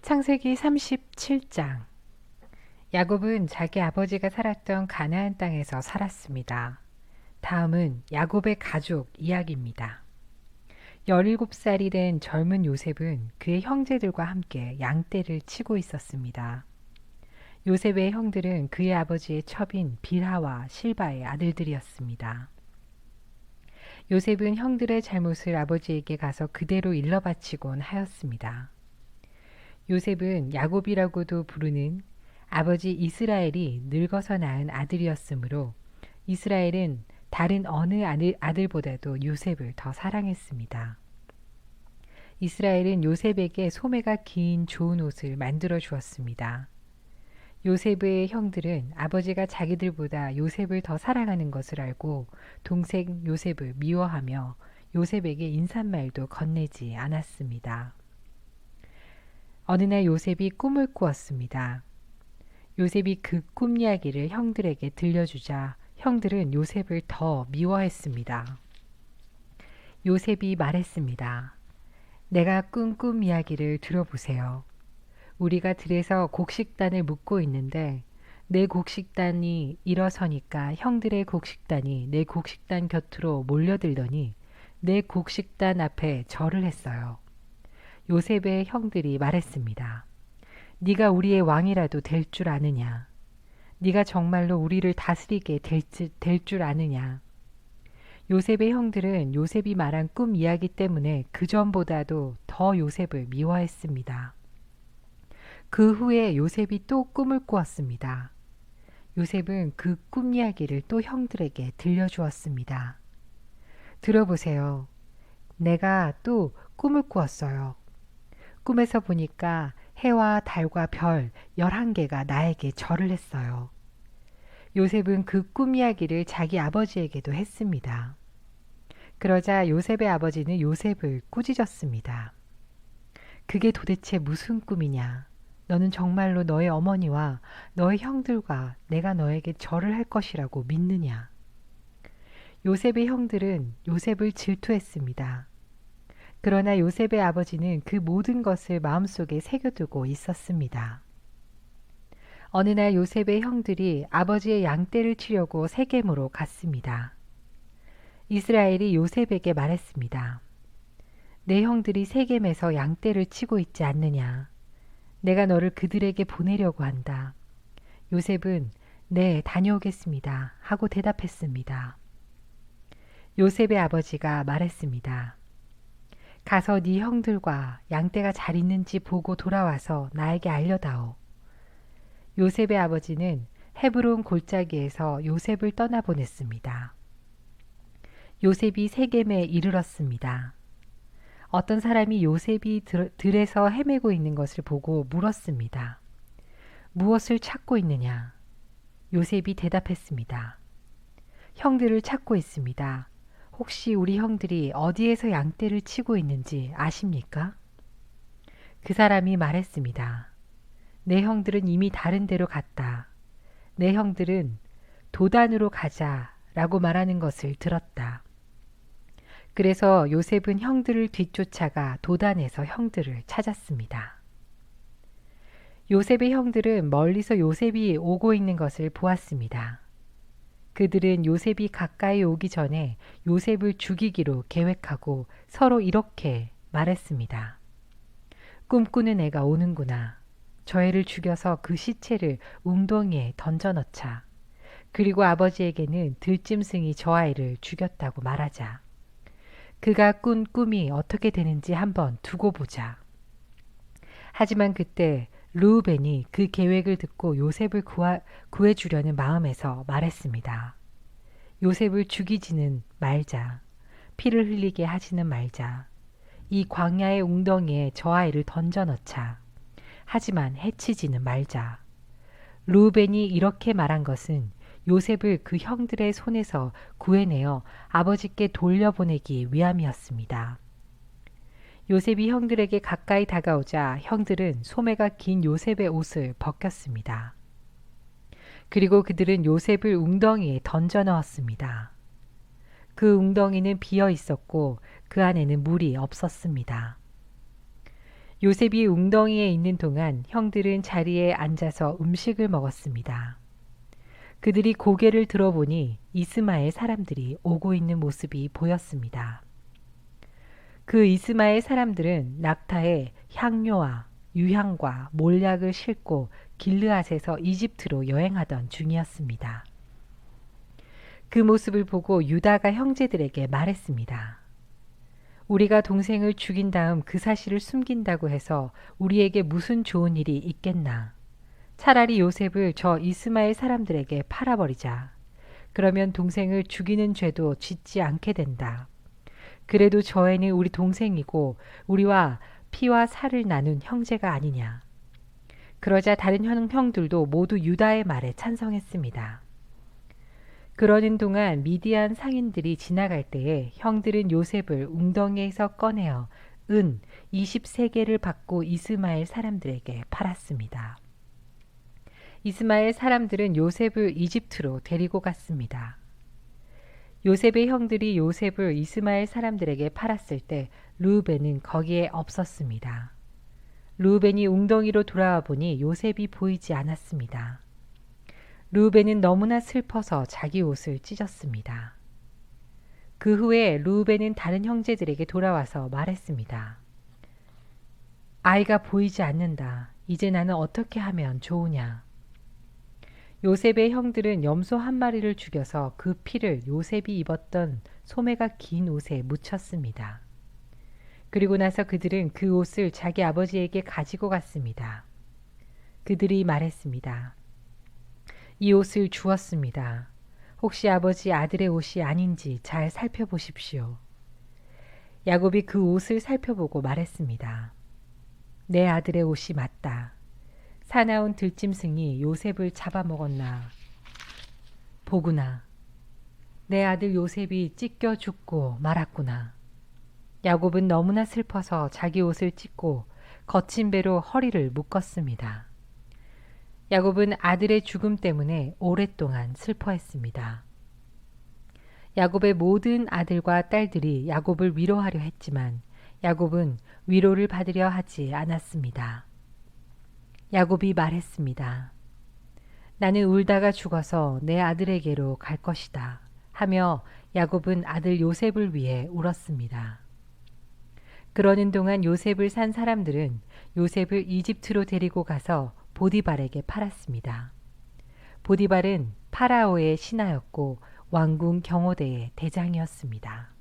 창세기 37장. 야곱은 자기 아버지가 살았던 가나안 땅에서 살았습니다. 다음은 야곱의 가족 이야기입니다. 17살이 된 젊은 요셉은 그의 형제들과 함께 양떼를 치고 있었습니다. 요셉의 형들은 그의 아버지의 첩인 빌하와 실바의 아들들이었습니다. 요셉은 형들의 잘못을 아버지에게 가서 그대로 일러바치곤 하였습니다. 요셉은 야곱이라고도 부르는 아버지 이스라엘이 늙어서 낳은 아들이었으므로 이스라엘은 다른 어느 아들보다도 요셉을 더 사랑했습니다. 이스라엘은 요셉에게 소매가 긴 좋은 옷을 만들어 주었습니다. 요셉의 형들은 아버지가 자기들보다 요셉을 더 사랑하는 것을 알고 동생 요셉을 미워하며 요셉에게 인사말도 건네지 않았습니다. 어느 날 요셉이 꿈을 꾸었습니다. 요셉이 그 꿈 이야기를 형들에게 들려주자 형들은 요셉을 더 미워했습니다. 요셉이 말했습니다. 내가 꾼 꿈 이야기를 들어보세요. 우리가 들에서 곡식단을 묶고 있는데 내 곡식단이 일어서니까 형들의 곡식단이 내 곡식단 곁으로 몰려들더니 내 곡식단 앞에 절을 했어요. 요셉의 형들이 말했습니다. 네가 우리의 왕이라도 될 줄 아느냐? 네가 정말로 우리를 다스리게 될 줄 아느냐? 요셉의 형들은 요셉이 말한 꿈 이야기 때문에 그전보다도 더 요셉을 미워했습니다. 그 후에 요셉이 또 꿈을 꾸었습니다. 요셉은 그 꿈 이야기를 또 형들에게 들려주었습니다. 들어보세요. 내가 또 꿈을 꾸었어요. 꿈에서 보니까 해와 달과 별 11개가 나에게 절을 했어요. 요셉은 그 꿈 이야기를 자기 아버지에게도 했습니다. 그러자 요셉의 아버지는 요셉을 꾸짖었습니다. 그게 도대체 무슨 꿈이냐? 너는 정말로 너의 어머니와 너의 형들과 내가 너에게 절을 할 것이라고 믿느냐? 요셉의 형들은 요셉을 질투했습니다. 그러나 요셉의 아버지는 그 모든 것을 마음속에 새겨두고 있었습니다. 어느 날 요셉의 형들이 아버지의 양떼를 치려고 세겜으로 갔습니다. 이스라엘이 요셉에게 말했습니다. 내 형들이 세겜에서 양떼를 치고 있지 않느냐? 내가 너를 그들에게 보내려고 한다. 요셉은 네, 다녀오겠습니다. 하고 대답했습니다. 요셉의 아버지가 말했습니다. 가서 네 형들과 양떼가 잘 있는지 보고 돌아와서 나에게 알려다오. 요셉의 아버지는 헤브론 골짜기에서 요셉을 떠나보냈습니다. 요셉이 세겜에 이르렀습니다. 어떤 사람이 요셉이 들에서 헤매고 있는 것을 보고 물었습니다. 무엇을 찾고 있느냐? 요셉이 대답했습니다. 형들을 찾고 있습니다. 혹시 우리 형들이 어디에서 양떼를 치고 있는지 아십니까? 그 사람이 말했습니다. 내 형들은 이미 다른 데로 갔다. 내 형들은 도단으로 가자라고 말하는 것을 들었다. 그래서 요셉은 형들을 뒤쫓아가 도단에서 형들을 찾았습니다. 요셉의 형들은 멀리서 요셉이 오고 있는 것을 보았습니다. 그들은 요셉이 가까이 오기 전에 요셉을 죽이기로 계획하고 서로 이렇게 말했습니다. 꿈꾸는 애가 오는구나. 저 애를 죽여서 그 시체를 웅덩이에 던져넣자. 그리고 아버지에게는 들짐승이 저 아이를 죽였다고 말하자. 그가 꾼 꿈이 어떻게 되는지 한번 두고 보자. 하지만 그때 르우벤이 그 계획을 듣고 요셉을 구해주려는 마음에서 말했습니다. 요셉을 죽이지는 말자. 피를 흘리게 하지는 말자. 이 광야의 웅덩이에 저 아이를 던져 넣자. 하지만 해치지는 말자. 르우벤이 이렇게 말한 것은 요셉을 그 형들의 손에서 구해내어 아버지께 돌려보내기 위함이었습니다. 요셉이 형들에게 가까이 다가오자 형들은 소매가 긴 요셉의 옷을 벗겼습니다. 그리고 그들은 요셉을 웅덩이에 던져 넣었습니다. 그 웅덩이는 비어 있었고 그 안에는 물이 없었습니다. 요셉이 웅덩이에 있는 동안 형들은 자리에 앉아서 음식을 먹었습니다. 그들이 고개를 들어보니 이스마엘 사람들이 오고 있는 모습이 보였습니다. 그 이스마엘 사람들은 낙타에 향료와 유향과 몰약을 싣고 길르앗에서 이집트로 여행하던 중이었습니다. 그 모습을 보고 유다가 형제들에게 말했습니다. 우리가 동생을 죽인 다음 그 사실을 숨긴다고 해서 우리에게 무슨 좋은 일이 있겠나. 차라리 요셉을 저 이스마엘 사람들에게 팔아버리자. 그러면 동생을 죽이는 죄도 짓지 않게 된다. 그래도 저 애는 우리 동생이고 우리와 피와 살을 나눈 형제가 아니냐. 그러자 다른 형들도 모두 유다의 말에 찬성했습니다. 그러는 동안 미디안 상인들이 지나갈 때에 형들은 요셉을 웅덩이에서 꺼내어 은 20세겔을 받고 이스마엘 사람들에게 팔았습니다. 이스마엘 사람들은 요셉을 이집트로 데리고 갔습니다. 요셉의 형들이 요셉을 이스마엘 사람들에게 팔았을 때 르우벤은 거기에 없었습니다. 르우벤이 웅덩이로 돌아와 보니 요셉이 보이지 않았습니다. 르우벤은 너무나 슬퍼서 자기 옷을 찢었습니다. 그 후에 르우벤은 다른 형제들에게 돌아와서 말했습니다. 아이가 보이지 않는다. 이제 나는 어떻게 하면 좋으냐? 요셉의 형들은 염소 한 마리를 죽여서 그 피를 요셉이 입었던 소매가 긴 옷에 묻혔습니다. 그리고 나서 그들은 그 옷을 자기 아버지에게 가지고 갔습니다. 그들이 말했습니다. 이 옷을 주었습니다. 혹시 아버지 아들의 옷이 아닌지 잘 살펴보십시오. 야곱이 그 옷을 살펴보고 말했습니다. 내 아들의 옷이 맞다. 사나운 들짐승이 요셉을 잡아먹었나. 보구나. 내 아들 요셉이 찢겨 죽고 말았구나. 야곱은 너무나 슬퍼서 자기 옷을 찢고 거친 배로 허리를 묶었습니다. 야곱은 아들의 죽음 때문에 오랫동안 슬퍼했습니다. 야곱의 모든 아들과 딸들이 야곱을 위로하려 했지만 야곱은 위로를 받으려 하지 않았습니다. 야곱이 말했습니다. 나는 울다가 죽어서 내 아들에게로 갈 것이다 하며 야곱은 아들 요셉을 위해 울었습니다. 그러는 동안 요셉을 산 사람들은 요셉을 이집트로 데리고 가서 보디발에게 팔았습니다. 보디발은 파라오의 신하였고 왕궁 경호대의 대장이었습니다.